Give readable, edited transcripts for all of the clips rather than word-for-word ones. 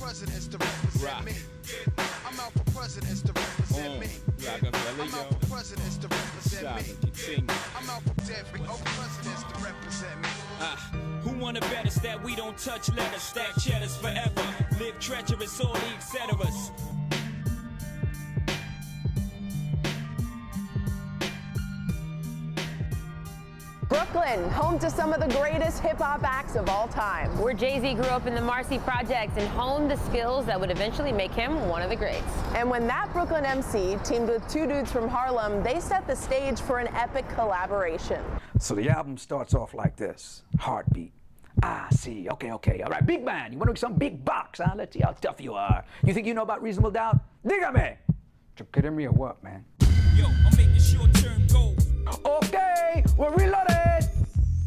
presidents to represent me. I'm out for presidents to represent me. I'm out for presidents to represent me. I'm out for presidents to represent me. Who wanna bet us that we don't touch letters, stack cheddars forever, live treacherous, all the etceteras. Brooklyn, home to some of the greatest hip-hop acts of all time. Where Jay-Z grew up in the Marcy Projects and honed the skills that would eventually make him one of the greats. And when that Brooklyn MC teamed with two dudes from Harlem, they set the stage for an epic collaboration. So the album starts off like this, Heartbeat. Ah, see, okay, all right, big man, you want to make some big box, huh? Let's see how tough you are. You think you know about Reasonable Doubt? Dígame. ¿Tú kidding me or what, man? Yo, I'm making short-term goals. Okay, we're reloaded.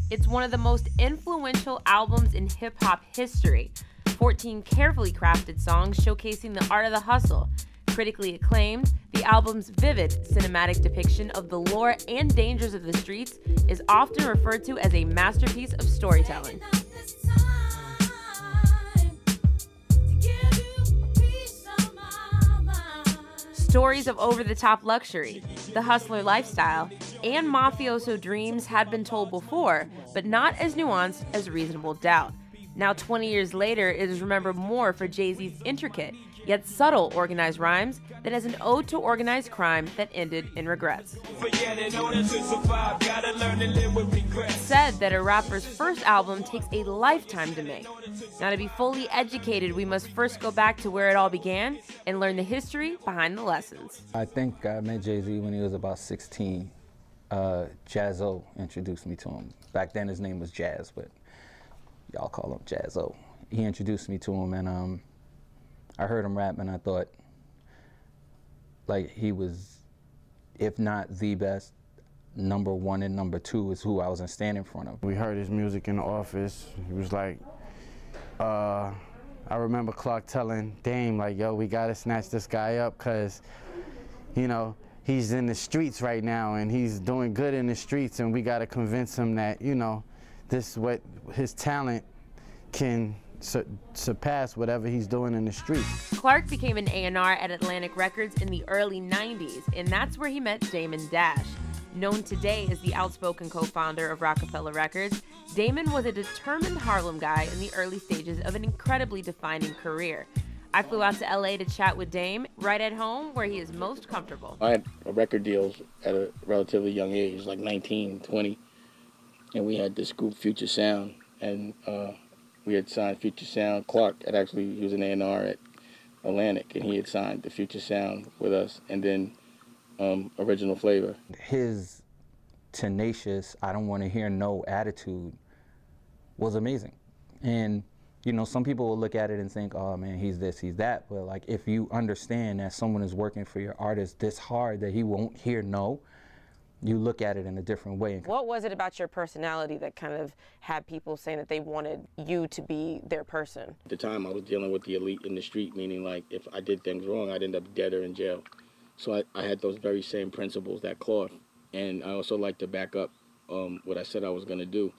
It's one of the most influential albums in hip-hop history. 14 carefully crafted songs showcasing the art of the hustle. Critically acclaimed, the album's vivid cinematic depiction of the lore and dangers of the streets is often referred to as a masterpiece of storytelling. Stories of over-the-top luxury, the hustler lifestyle, and mafioso dreams had been told before, but not as nuanced as Reasonable Doubt. Now 20 years later, it is remembered more for Jay-Z's intricate, yet subtle organized rhymes than as an ode to organized crime that ended in regrets. It's said that a rapper's first album takes a lifetime to make. Now, to be fully educated, we must first go back to where it all began and learn the history behind the lessons. I think I met Jay-Z when he was about 16. Jaz-O introduced me to him. Back then his name was Jazz, but y'all call him Jaz-O. He introduced me to him, and I heard him rap, and I thought, like, he was, if not the best, number one and number two is who I was standing in front of. We heard his music in the office. He was like, I remember Clark telling Dame, like, yo, we gotta snatch this guy up, cause, you know, he's in the streets right now, and he's doing good in the streets, and we gotta convince him that, you know, this what his talent can surpass whatever he's doing in the streets. Clark became an A&R at Atlantic Records in the early 90s, and that's where he met Damon Dash. Known today as the outspoken co-founder of Roc-A-Fella Records, Damon was a determined Harlem guy in the early stages of an incredibly defining career. I flew out to LA to chat with Dame right at home where he is most comfortable. I had a record deals at a relatively young age, like 19, 20, and we had this group Future Sound, and we had signed Future Sound. Clark had he was an A&R at Atlantic, and he had signed the Future Sound with us, and then Original Flavor. His tenacious, I don't want to hear no attitude was amazing. And, you know, some people will look at it and think, oh man, he's this, he's that. But like, if you understand that someone is working for your artist this hard that he won't hear no, you look at it in a different way. What was it about your personality that kind of had people saying that they wanted you to be their person? At the time, I was dealing with the elite in the street, meaning like if I did things wrong, I'd end up dead or in jail. So I had those very same principles that Clark. And I also like to back up what I said I was going to do.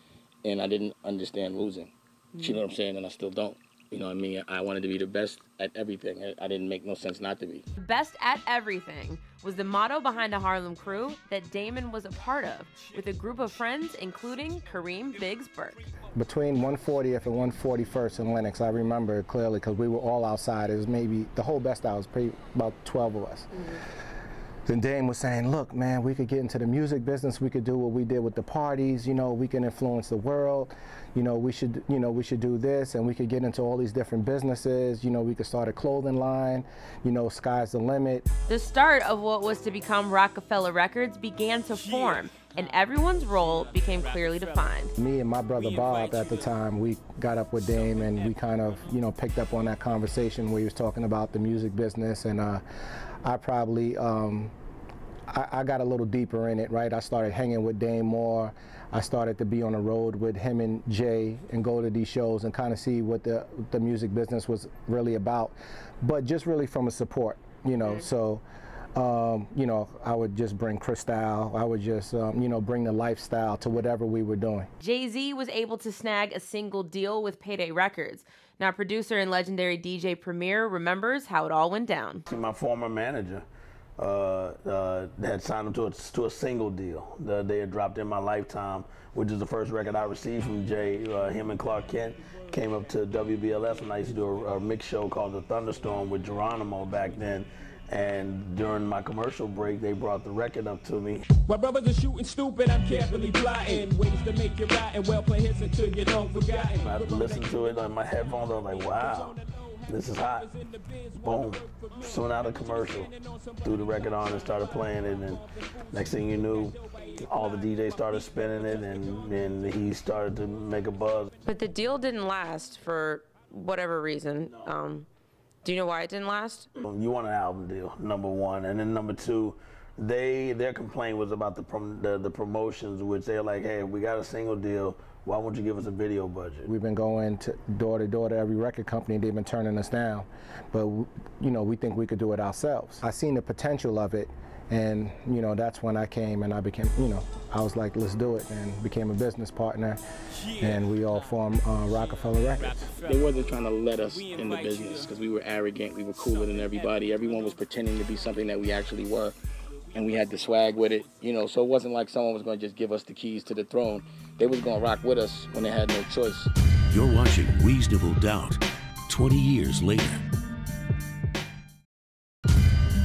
And I didn't understand losing. You know what I'm saying? And I still don't. You know what I mean? I wanted to be the best at everything. I didn't make no sense not to be. Best at everything was the motto behind the Harlem Crew that Damon was a part of, with a group of friends including Kareem Biggs Burke. Between 140th and 141st in Lenox, I remember it clearly because we were all outside. It was maybe, the whole best hour was about 12 of us. Then Dame was saying, look, man, we could get into the music business. We could do what we did with the parties. You know, we can influence the world. You know, we should do this, and we could get into all these different businesses. You know, we could start a clothing line. You know, sky's the limit. The start of what was to become Roc-A-Fella Records began to form, and everyone's role became clearly defined. Me and my brother Bob at the time, we got up with Dame, and we kind of, you know, picked up on that conversation where he was talking about the music business, and I probably, I got a little deeper in it, right? I started hanging with Dame more. I started to be on the road with him and Jay and go to these shows and kind of see what the music business was really about, but just really from a support, you know. So you know, I would just bring Cristal. I would just, you know, bring the lifestyle to whatever we were doing. Jay-Z was able to snag a single deal with Payday Records. Now, producer and legendary DJ Premier remembers how it all went down. My former manager had signed him to a single deal. They had dropped In My Lifetime, which is the first record I received from Jay. Him and Clark Kent came up to WBLS when I used to do a mix show called The Thunderstorm with Geronimo back then. And during my commercial break, they brought the record up to me. While brothers are shooting stupid, I'm carefully plotting ways to make you rotten. Well, play hits until you don't forgotten. I listened to it on my headphones. I was like, wow, this is hot. Boom. Soon out of commercial, threw the record on and started playing it. And next thing you knew, all the DJs started spinning it, and he started to make a buzz. But the deal didn't last for whatever reason. Do you know why it didn't last? You want an album deal, number one, and then number two, their complaint was about the promotions, which they're like, hey, we got a single deal. Why won't you give us a video budget? We've been going to door to every record company, and they've been turning us down. But you know, we think we could do it ourselves. I seen the potential of it, and you know, that's when I came and I became, you know, I was like, let's do it, and became a business partner, and we all formed Rockefeller Records. They wasn't trying to let us in the business because we were arrogant, we were cooler than everybody. Everyone was pretending to be something that we actually were, and we had the swag with it, you know, so it wasn't like someone was going to just give us the keys to the throne. They was going to rock with us when they had no choice. You're watching Reasonable Doubt, 20 years later.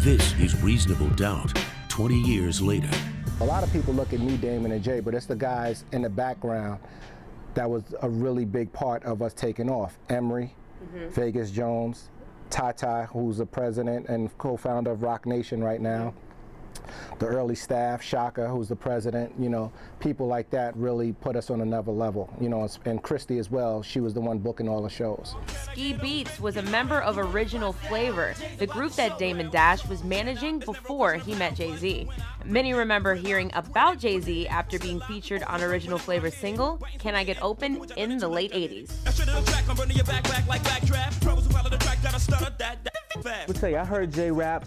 This is Reasonable Doubt, 20 years later. A lot of people look at me, Damon, and Jay, but it's the guys in the background that was a really big part of us taking off. Emery, Vegas Jones, Ty, who's the president and co-founder of Rock Nation right now. The early staff, Shaka, who's the president, you know, people like that really put us on another level, you know, and Christy as well, she was the one booking all the shows. Ski Beats was a member of Original Flavor, the group that Damon Dash was managing before he met Jay-Z. Many remember hearing about Jay-Z after being featured on Original Flavor's single, Can I Get Open, in the late 80s. I'll tell you, I heard Jay rap,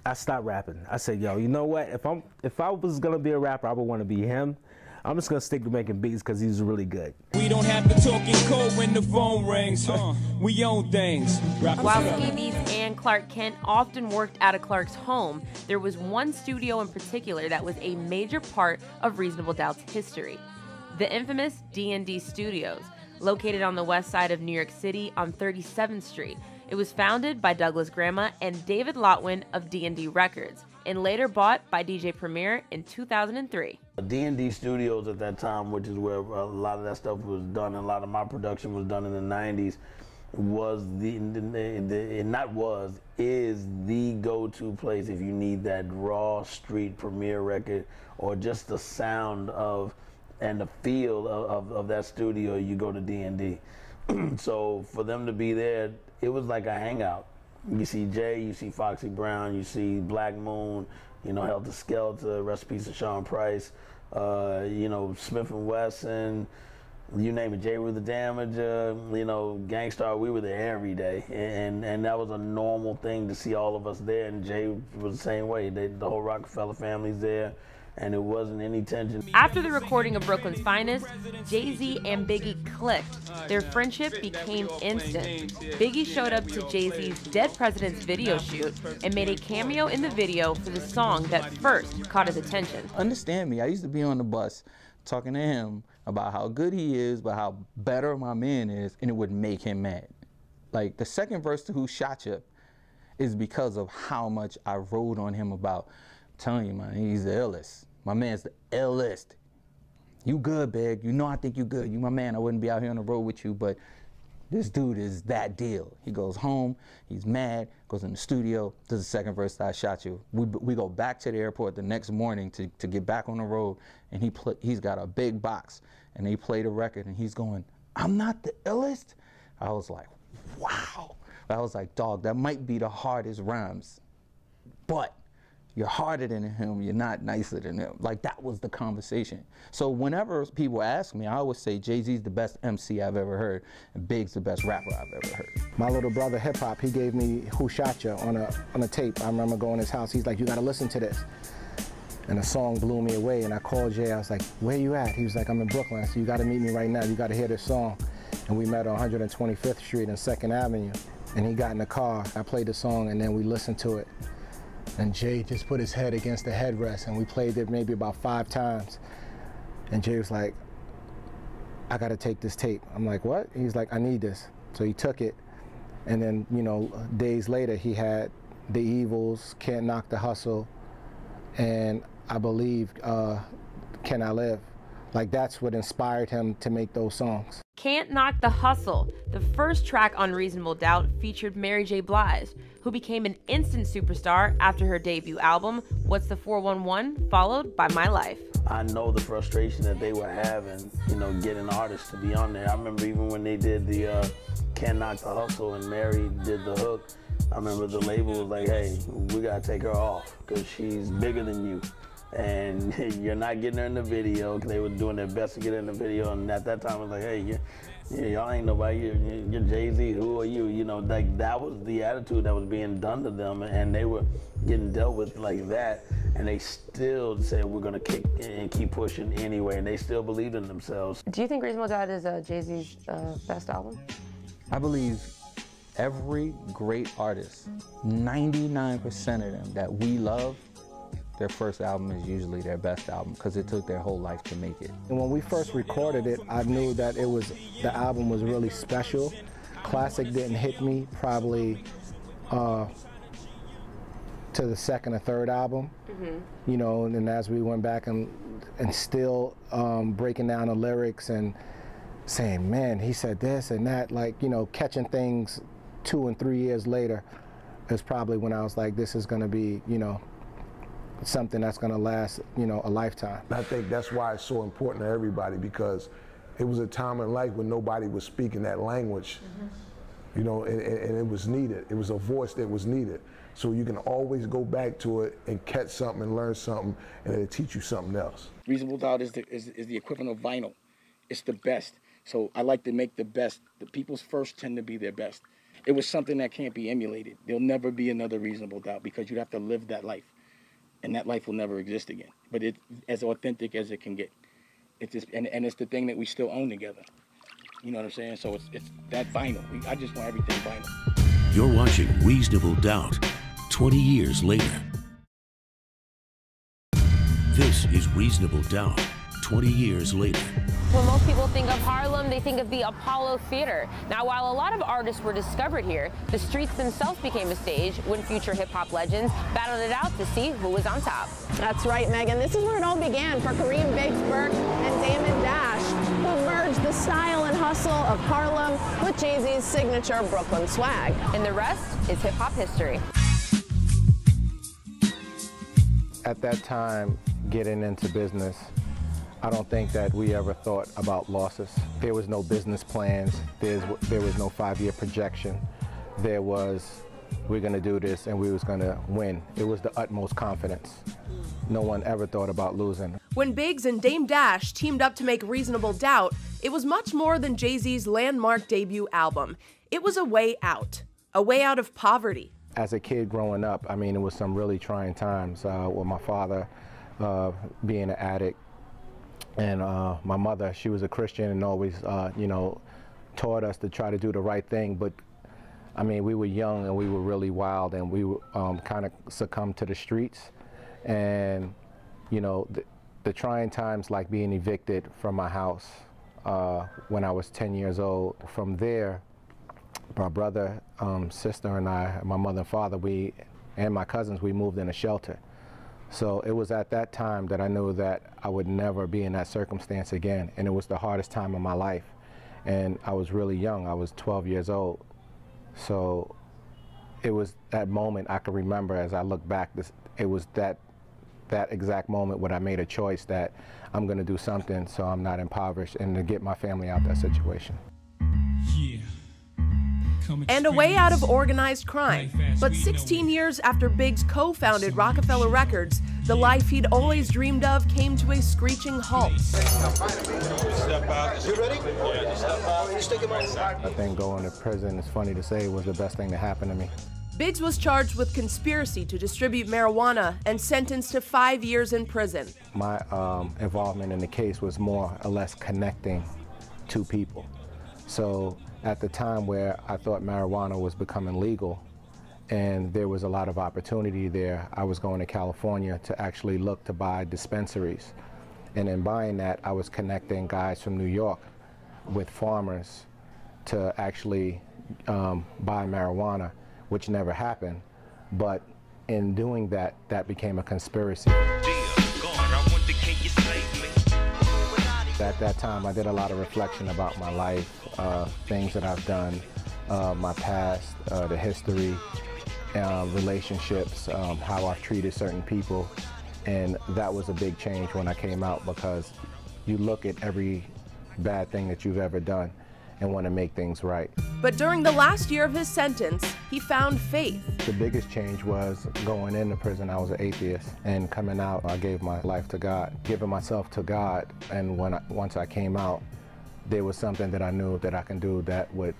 I stopped rapping. I said, yo, you know what? If I was gonna be a rapper, I would want to be him. I'm just gonna stick to making beats because he's really good. We don't have to talk in code when the phone rings. We own things. While Ski Beats and Clark Kent often worked out of Clark's home, there was one studio in particular that was a major part of Reasonable Doubt's history. The infamous D&D Studios, located on the west side of New York City on 37th Street. It was founded by Douglas Grandma and David Lotwin of D&D Records, and later bought by DJ Premier in 2003. D&D Studios at that time, which is where a lot of that stuff was done, and a lot of my production was done in the 90s, is the go-to place if you need that raw street Premier record or just the sound of and the feel of that studio. You go to D&D. So for them to be there, it was like a hangout. You see Jay, you see Foxy Brown, you see Black Moon, you know, Helter Skelter, rest in peace to Sean Price, you know, Smith & Wesson, you name it, J. Rue the Damager, you know, Gangstar. We were there every day, and that was a normal thing to see all of us there, and Jay was the same way. The whole Rockefeller family's there, and it wasn't any tension. After the recording of Brooklyn's Finest, Jay-Z and Biggie clicked. Their friendship became instant. Biggie showed up to Jay-Z's Dead President's video shoot and made a cameo in the video for the song that first caught his attention. Understand me, I used to be on the bus talking to him about how good he is, but how better my man is, and it would make him mad. Like, the second verse to Who Shot Ya is because of how much I wrote on him about, I'm telling you, man, he's the illest. My man's the illest. You good, Big. You know I think you good. You my man. I wouldn't be out here on the road with you, but this dude is that deal. He goes home, he's mad, goes in the studio, does the second verse, I Shot You. We go back to the airport the next morning to get back on the road, and he's got a big box, and they play the record, and he's going, I'm not the illest? I was like, wow. I was like, dog, that might be the hardest rhymes, but you're harder than him, you're not nicer than him. Like, that was the conversation. So whenever people ask me, I always say Jay-Z's the best MC I've ever heard, and Big's the best rapper I've ever heard. My little brother, Hip Hop, he gave me Who Shot Ya on a tape. I remember going to his house, he's like, you gotta listen to this. And the song blew me away, and I called Jay, I was like, where you at? He was like, I'm in Brooklyn. I said, you gotta meet me right now, you gotta hear this song. And we met on 125th Street and 2nd Avenue. And he got in the car, I played the song, and then we listened to it. And Jay just put his head against the headrest, and we played it maybe about 5 times. And Jay was like, I gotta take this tape. I'm like, what? He's like, I need this. So he took it, and then, you know, days later, he had The Evils, Can't Knock the Hustle, and I believe Can I Live. Like, that's what inspired him to make those songs. Can't Knock the Hustle, the first track on Reasonable Doubt, featured Mary J. Blige, who became an instant superstar after her debut album, What's the 411, followed by My Life. I know the frustration that they were having, you know, getting artists to be on there. I remember even when they did the Can't Knock the Hustle and Mary did the hook, I remember the label was like, hey, we gotta take her off because she's bigger than you. And you're not getting her in the video, because they were doing their best to get her in the video. And at that time, I was like, hey, y'all ain't nobody, you're Jay-Z, who are you? You know, like, that was the attitude that was being done to them, and they were getting dealt with like that. And they still said, we're gonna kick and keep pushing anyway, and they still believed in themselves. Do you think Reasonable Doubt is Jay-Z's best album? I believe every great artist, 99% of them that we love, their first album is usually their best album because it took their whole life to make it. And when we first recorded it, I knew that the album was really special. Classic didn't hit me probably to the second or third album. Mm-hmm. You know, and as we went back and still breaking down the lyrics and saying, man, he said this and that, like, you know, catching things 2 and 3 years later is probably when I was like, this is gonna be, you know, something that's going to last, you know, a lifetime. I think that's why it's so important to everybody, because it was a time in life when nobody was speaking that language, you know, and it was needed. It was a voice that was needed. So you can always go back to it and catch something and learn something, and it'll teach you something else. Reasonable Doubt is the equivalent of vinyl. It's the best. So I like to make the best. The people's first tend to be their best. It was something that can't be emulated. There'll never be another Reasonable Doubt because you'd have to live that life. And that life will never exist again. But it's as authentic as it can get. It's just, and it's the thing that we still own together. You know what I'm saying? So it's that vinyl. I just want everything vinyl. You're watching Reasonable Doubt, 20 years later. This is Reasonable Doubt, 20 years later. When most people think of Harlem, they think of the Apollo Theater. Now, while a lot of artists were discovered here, the streets themselves became a stage when future hip-hop legends battled it out to see who was on top. That's right, Megan. This is where it all began for Kareem Biggs Burke and Damon Dash, who merged the style and hustle of Harlem with Jay-Z's signature Brooklyn swag. And the rest is hip-hop history. At that time, getting into business, I don't think that we ever thought about losses. There was no business plans. There was no 5-year projection. There was, we're gonna do this and we was gonna win. It was the utmost confidence. No one ever thought about losing. When Biggs and Dame Dash teamed up to make Reasonable Doubt, it was much more than Jay-Z's landmark debut album. It was a way out of poverty. As a kid growing up, I mean, it was some really trying times with my father being an addict. And my mother, she was a Christian and always, you know, taught us to try to do the right thing. But, I mean, we were young and we were really wild, and we kind of succumbed to the streets. And, you know, the trying times, like being evicted from my house when I was 10 years old. From there, my brother, sister, and I, my mother and father, and my cousins, we moved in a shelter. So it was at that time that I knew that I would never be in that circumstance again. And it was the hardest time of my life. And I was really young. I was 12 years old. So it was that moment I can remember as I look back. It was that exact moment when I made a choice that I'm going to do something so I'm not impoverished and to get my family out of that situation. Yeah. and a way out of organized crime. But 16 years after Biggs co-founded Rockefeller Records, the life he'd always dreamed of came to a screeching halt. You ready? I think going to prison, it's funny to say, was the best thing to happen to me. Biggs was charged with conspiracy to distribute marijuana and sentenced to 5 years in prison. My involvement in the case was more or less connecting two people. So at the time where I thought marijuana was becoming legal and there was a lot of opportunity there, I was going to California to actually look to buy dispensaries. And in buying that, I was connecting guys from New York with farmers to actually buy marijuana, which never happened. But in doing that, that became a conspiracy. At that time, I did a lot of reflection about my life, things that I've done, my past, the history, relationships, how I've treated certain people. And that was a big change when I came out, because you look at every bad thing that you've ever done and want to make things right. But during the last year of his sentence, he found faith. The biggest change was going into prison, I was an atheist, and coming out, I gave my life to God, giving myself to God. And once I came out, there was something that I knew that I can do that would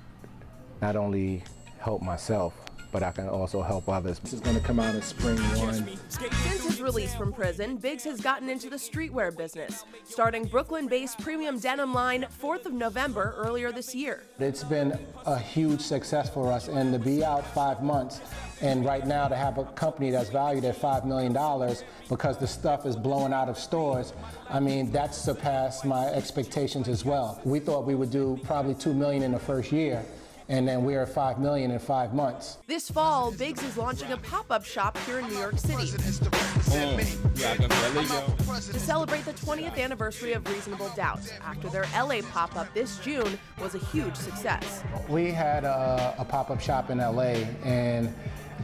not only help myself, but I can also help others. This is going to come out in spring 1. Since his release from prison, Biggs has gotten into the streetwear business, starting Brooklyn-based premium denim line 4th of November earlier this year. It's been a huge success for us, and to be out 5 months, and right now to have a company that's valued at $5 million because the stuff is blowing out of stores, I mean, that's surpassed my expectations as well. We thought we would do probably $2 million in the first year, and then we're at $5 million in 5 months. This fall, Biggs is launching a pop-up shop here in New York City to celebrate the 20th anniversary of Reasonable Doubt, after their LA pop-up this June was a huge success. We had a pop-up shop in LA, and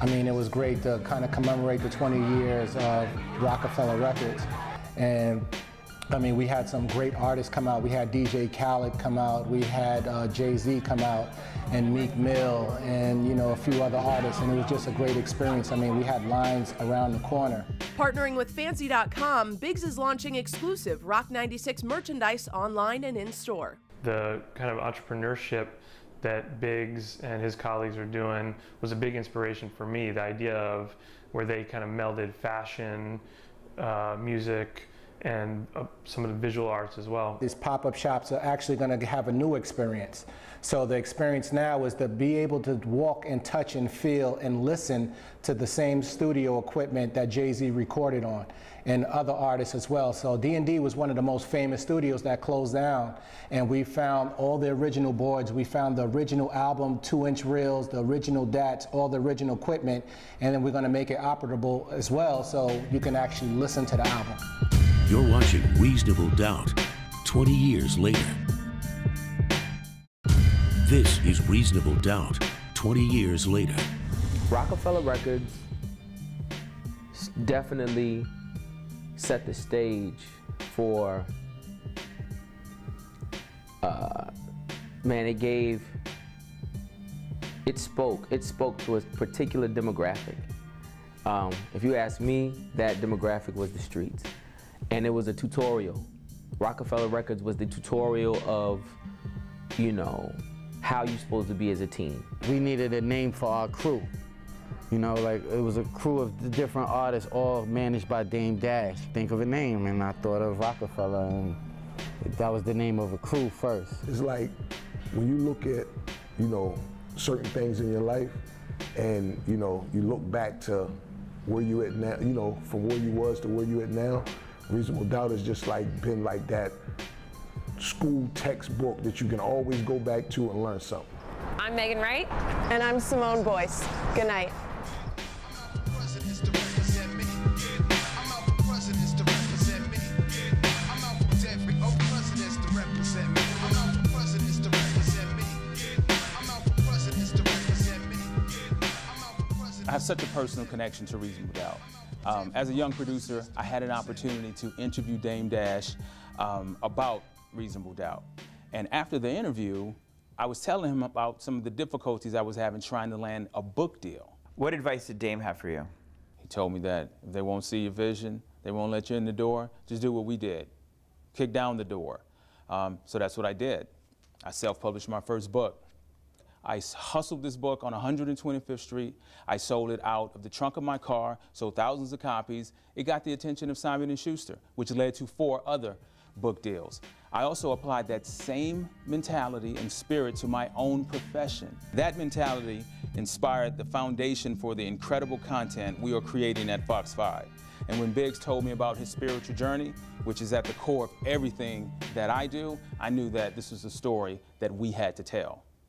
I mean, it was great to kind of commemorate the 20 years of Rockefeller Records. And I mean, we had some great artists come out. We had DJ Khaled come out. We had Jay-Z come out, and Meek Mill, and you know, a few other artists, and it was just a great experience. I mean, we had lines around the corner. Partnering with Fancy.com, Biggs is launching exclusive Rock 96 merchandise online and in-store. The kind of entrepreneurship that Biggs and his colleagues are doing was a big inspiration for me. The idea of where they kind of melded fashion, music, and some of the visual arts as well. These pop-up shops are actually going to have a new experience. So the experience now is to be able to walk and touch and feel and listen to the same studio equipment that Jay-Z recorded on, and other artists as well. So D&D was one of the most famous studios that closed down, and we found all the original boards. We found the original album, 2-inch reels, the original DATs, all the original equipment, and then we're going to make it operable as well, so you can actually listen to the album. You're watching Reasonable Doubt, 20 years later. This is Reasonable Doubt, 20 years later. Rockefeller Records definitely set the stage for, man, it spoke to a particular demographic. If you ask me, that demographic was the streets. And it was a tutorial. Rockefeller Records was the tutorial of, you know, how you're supposed to be as a teen. We needed a name for our crew. You know, like, it was a crew of different artists, all managed by Dame Dash. Think of a name, and I thought of Rockefeller, and that was the name of a crew first. It's like, when you look at, you know, certain things in your life, and, you know, you look back to where you at now, you know, from where you was to where you at now, Reasonable Doubt has just like been like that school textbook that you can always go back to and learn something. I'm Megan Wright. And I'm Simone Boyce. Good night. I have such a personal connection to Reasonable Doubt. As a young producer, I had an opportunity to interview Dame Dash about Reasonable Doubt. And after the interview, I was telling him about some of the difficulties I was having trying to land a book deal. What advice did Dame have for you? He told me that if they won't see your vision, they won't let you in the door, just do what we did. Kick down the door. So that's what I did. I self-published my first book. I hustled this book on 125th Street. I sold it out of the trunk of my car, sold thousands of copies. It got the attention of Simon & Schuster, which led to 4 other book deals. I also applied that same mentality and spirit to my own profession. That mentality inspired the foundation for the incredible content we are creating at Fox 5. And when Biggs told me about his spiritual journey, which is at the core of everything that I do, I knew that this was a story that we had to tell.